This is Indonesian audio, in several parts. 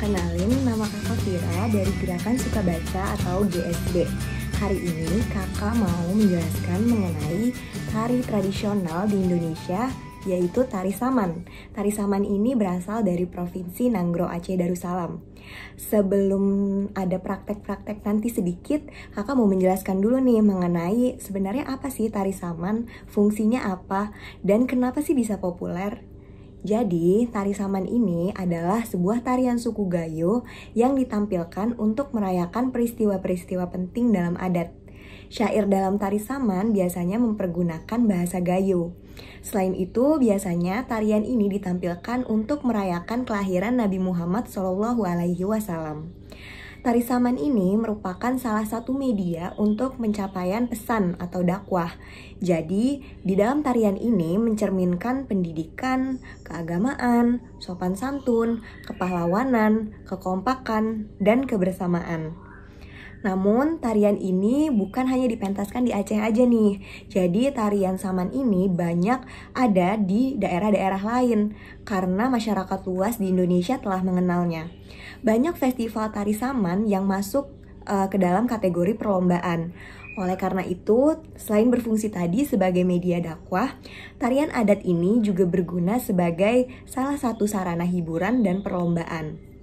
kenalin nama kakak Vira dari Gerakan Suka Baca atau GSB. Hari ini kakak mau menjelaskan mengenai tari tradisional di Indonesia, yaitu Tari Saman. Tari Saman ini berasal dari Provinsi Nanggro Aceh Darussalam. Sebelum ada praktek-praktek nanti sedikit, kakak mau menjelaskan dulu nih mengenai sebenarnya apa sih Tari Saman, fungsinya apa, dan kenapa sih bisa populer. Jadi, Tari Saman ini adalah sebuah tarian suku Gayo yang ditampilkan untuk merayakan peristiwa-peristiwa penting dalam adat. Syair dalam Tari Saman biasanya mempergunakan bahasa Gayo. Selain itu, biasanya tarian ini ditampilkan untuk merayakan kelahiran Nabi Muhammad SAW. Tari Saman ini merupakan salah satu media untuk pencapaian pesan atau dakwah. Jadi, di dalam tarian ini mencerminkan pendidikan, keagamaan, sopan santun, kepahlawanan, kekompakan, dan kebersamaan. Namun, tarian ini bukan hanya dipentaskan di Aceh aja nih. Jadi, tarian Saman ini banyak ada di daerah-daerah lain karena masyarakat luas di Indonesia telah mengenalnya. Banyak festival tari Saman yang masuk ke dalam kategori perlombaan. Oleh karena itu, selain berfungsi tadi sebagai media dakwah, tarian adat ini juga berguna sebagai salah satu sarana hiburan dan perlombaan.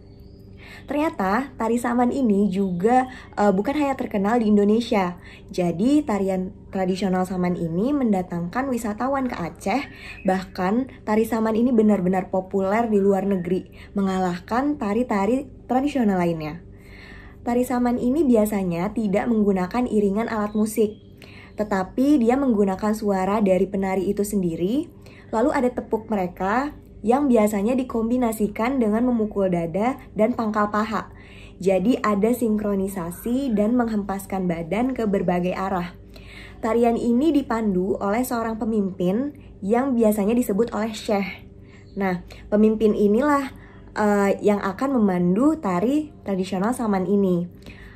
Ternyata Tari Saman ini juga bukan hanya terkenal di Indonesia. Jadi tarian tradisional Saman ini mendatangkan wisatawan ke Aceh. Bahkan Tari Saman ini benar-benar populer di luar negeri, mengalahkan tari-tari tradisional lainnya. Tari Saman ini biasanya tidak menggunakan iringan alat musik, tetapi dia menggunakan suara dari penari itu sendiri. Lalu ada tepuk mereka yang biasanya dikombinasikan dengan memukul dada dan pangkal paha. Jadi ada sinkronisasi dan menghempaskan badan ke berbagai arah. Tarian ini dipandu oleh seorang pemimpin yang biasanya disebut oleh syekh. Nah, pemimpin inilah yang akan memandu tari tradisional Saman ini.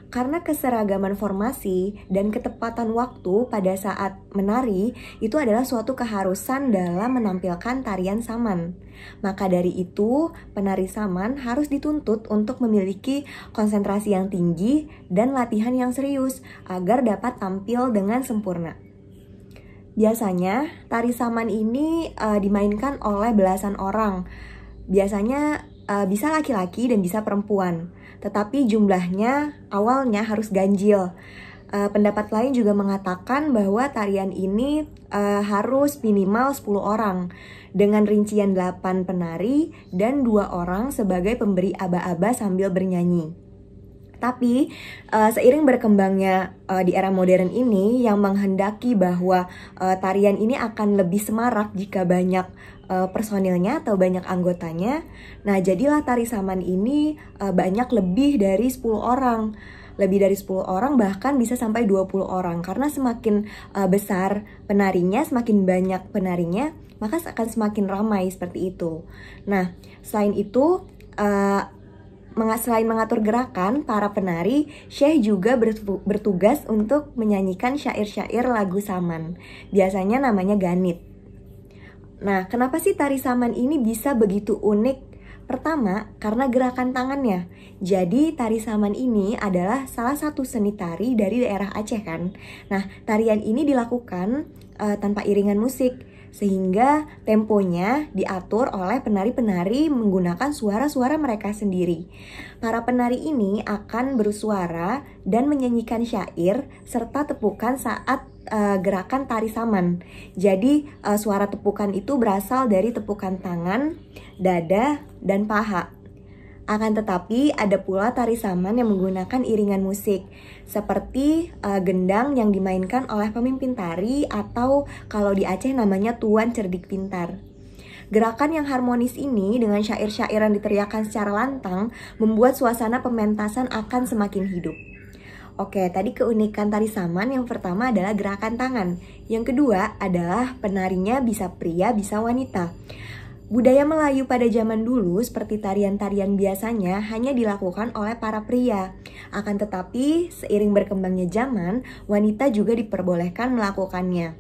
Karena keseragaman formasi dan ketepatan waktu pada saat menari itu adalah suatu keharusan dalam menampilkan tarian Saman. Maka dari itu, penari Saman harus dituntut untuk memiliki konsentrasi yang tinggi dan latihan yang serius agar dapat tampil dengan sempurna. Biasanya, tari Saman ini dimainkan oleh belasan orang. Biasanya bisa laki-laki dan bisa perempuan. Tetapi jumlahnya awalnya harus ganjil. Pendapat lain juga mengatakan bahwa tarian ini harus minimal 10 orang dengan rincian 8 penari dan 2 orang sebagai pemberi aba-aba sambil bernyanyi. Tapi seiring berkembangnya di era modern ini yang menghendaki bahwa tarian ini akan lebih semarak jika banyak personilnya atau banyak anggotanya. Nah, jadilah Tari Saman ini banyak lebih dari 10 orang. Lebih dari 10 orang bahkan bisa sampai 20 orang. Karena semakin besar penarinya, semakin banyak penarinya, maka akan semakin ramai seperti itu. Nah, selain itu, selain mengatur gerakan, para penari, syekh juga bertugas untuk menyanyikan syair-syair lagu Saman. Biasanya namanya ganit. Nah, kenapa sih Tari Saman ini bisa begitu unik? Pertama, karena gerakan tangannya. Jadi, Tari Saman ini adalah salah satu seni tari dari daerah Aceh kan. Nah, tarian ini dilakukan tanpa iringan musik, sehingga temponya diatur oleh penari-penari menggunakan suara-suara mereka sendiri. Para penari ini akan bersuara dan menyanyikan syair serta tepukan saat gerakan Tari Saman. Jadi suara tepukan itu berasal dari tepukan tangan, dada, dan paha. Akan tetapi ada pula Tari Saman yang menggunakan iringan musik seperti gendang yang dimainkan oleh pemimpin tari atau kalau di Aceh namanya Tuan Cerdik Pintar. Gerakan yang harmonis ini dengan syair-syair yang diteriakkan secara lantang membuat suasana pementasan akan semakin hidup. Oke, tadi keunikan Tari Saman yang pertama adalah gerakan tangan. Yang kedua adalah penarinya bisa pria, bisa wanita. Budaya Melayu pada zaman dulu seperti tarian-tarian biasanya hanya dilakukan oleh para pria. Akan tetapi, seiring berkembangnya zaman, wanita juga diperbolehkan melakukannya.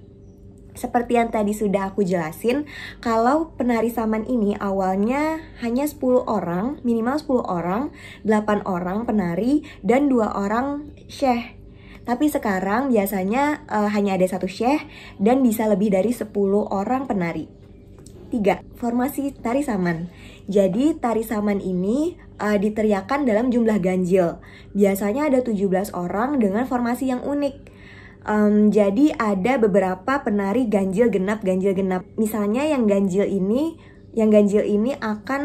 Seperti yang tadi sudah aku jelasin, kalau penari saman ini awalnya hanya 10 orang, minimal 10 orang, 8 orang penari, dan 2 orang syekh. Tapi sekarang biasanya hanya ada 1 syekh dan bisa lebih dari 10 orang penari. 3. Formasi tari saman. Jadi tari saman ini diteriakan dalam jumlah ganjil. Biasanya ada 17 orang dengan formasi yang unik. Jadi ada beberapa penari ganjil genap. Misalnya yang ganjil ini akan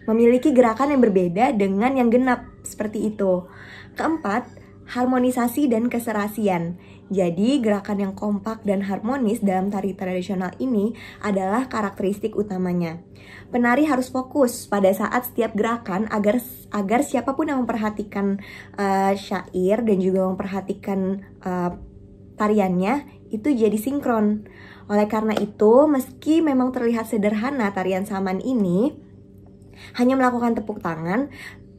memiliki gerakan yang berbeda dengan yang genap, seperti itu. Keempat, harmonisasi dan keserasian. Jadi gerakan yang kompak dan harmonis dalam tari tradisional ini adalah karakteristik utamanya. Penari harus fokus pada saat setiap gerakan agar siapapun yang memperhatikan syair dan juga memperhatikan tariannya itu jadi sinkron. Oleh karena itu, meski memang terlihat sederhana tarian saman ini, hanya melakukan tepuk tangan,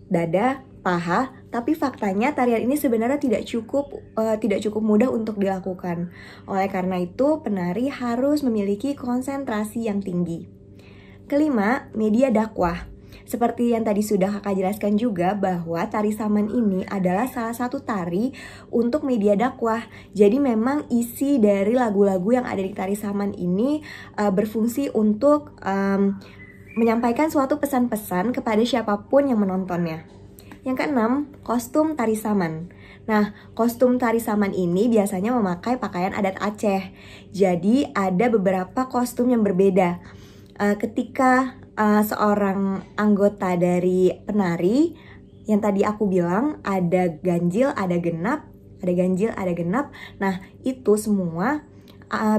dada, paha, tapi faktanya tarian ini sebenarnya tidak cukup mudah untuk dilakukan. Oleh karena itu, penari harus memiliki konsentrasi yang tinggi. Kelima, media dakwah. Seperti yang tadi sudah kakak jelaskan juga bahwa tari saman ini adalah salah satu tari untuk media dakwah. Jadi memang isi dari lagu-lagu yang ada di tari saman ini berfungsi untuk menyampaikan suatu pesan-pesan kepada siapapun yang menontonnya. Yang keenam, kostum tari saman. Nah, kostum tari saman ini biasanya memakai pakaian adat Aceh. Jadi ada beberapa kostum yang berbeda. Ketika seorang anggota dari penari, yang tadi aku bilang ada ganjil, ada genap, ada ganjil, ada genap. Nah, itu semua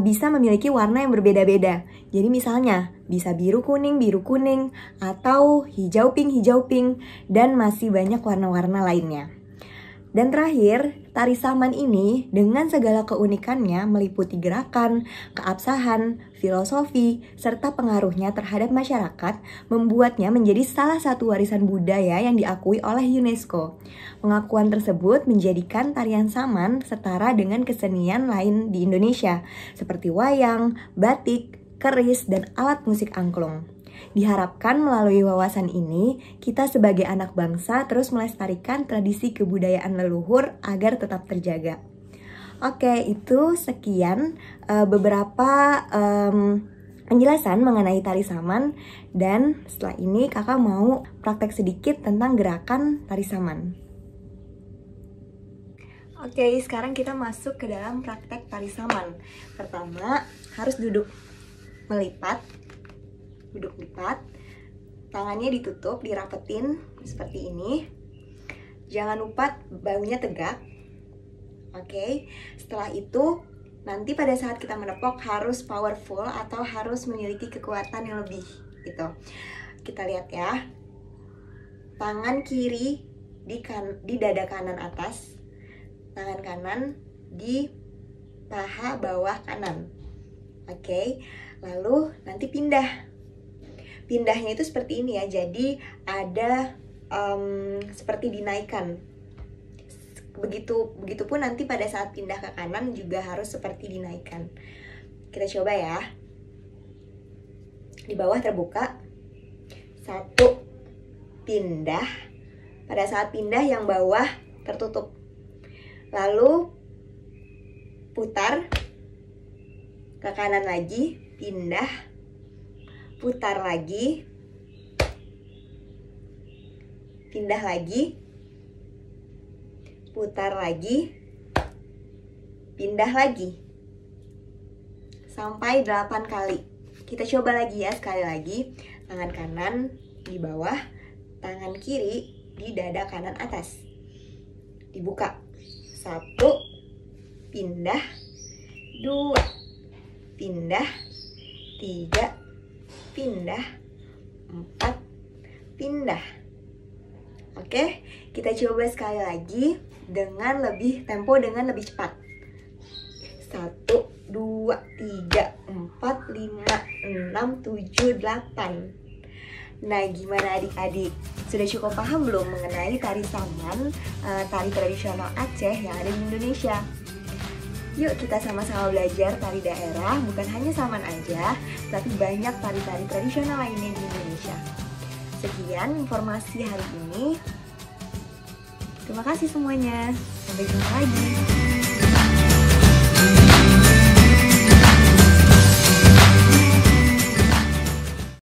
bisa memiliki warna yang berbeda-beda. Jadi misalnya bisa biru kuning, atau hijau pink, dan masih banyak warna-warna lainnya. Dan terakhir, tari saman ini dengan segala keunikannya meliputi gerakan, keabsahan, filosofi, serta pengaruhnya terhadap masyarakat membuatnya menjadi salah satu warisan budaya yang diakui oleh UNESCO. Pengakuan tersebut menjadikan tarian saman setara dengan kesenian lain di Indonesia, seperti wayang, batik, keris, dan alat musik angklung. Diharapkan melalui wawasan ini, kita sebagai anak bangsa terus melestarikan tradisi kebudayaan leluhur agar tetap terjaga. Oke, itu sekian beberapa penjelasan mengenai tari saman. Dan setelah ini kakak mau praktek sedikit tentang gerakan tari saman. Oke, sekarang kita masuk ke dalam praktek tari saman. Pertama, harus duduk melipat. Duduk lipat, tangannya ditutup, dirapetin seperti ini. Jangan lupa bahunya tegak. Oke, setelah itu nanti pada saat kita menepok harus powerful atau harus memiliki kekuatan yang lebih gitu. Kita lihat ya. Tangan kiri di dada kanan atas, tangan kanan di paha bawah kanan. Oke, lalu nanti pindah. Pindahnya itu seperti ini ya, jadi ada seperti dinaikkan. Begitupun nanti pada saat pindah ke kanan juga harus seperti dinaikkan. Kita coba ya. Di bawah terbuka. 1, pindah. Pada saat pindah yang bawah tertutup. Lalu putar ke kanan lagi, pindah. Putar lagi, pindah lagi, putar lagi, pindah lagi, sampai 8 kali. Kita coba lagi ya, sekali lagi. Tangan kanan di bawah, tangan kiri di dada kanan atas. Dibuka. 1, pindah, 2, pindah, 3, pindah, 4, pindah. Oke, kita coba sekali lagi dengan lebih cepat. 1, 2, 3, 4, 5, 6, 7, 8. Nah, gimana adik-adik? Sudah cukup paham belum mengenai tari saman, tari tradisional Aceh yang ada di Indonesia? Yuk kita sama-sama belajar tari daerah, bukan hanya Saman aja, tapi banyak tari-tari tradisional lainnya di Indonesia. Sekian informasi hari ini. Terima kasih semuanya. Sampai jumpa lagi.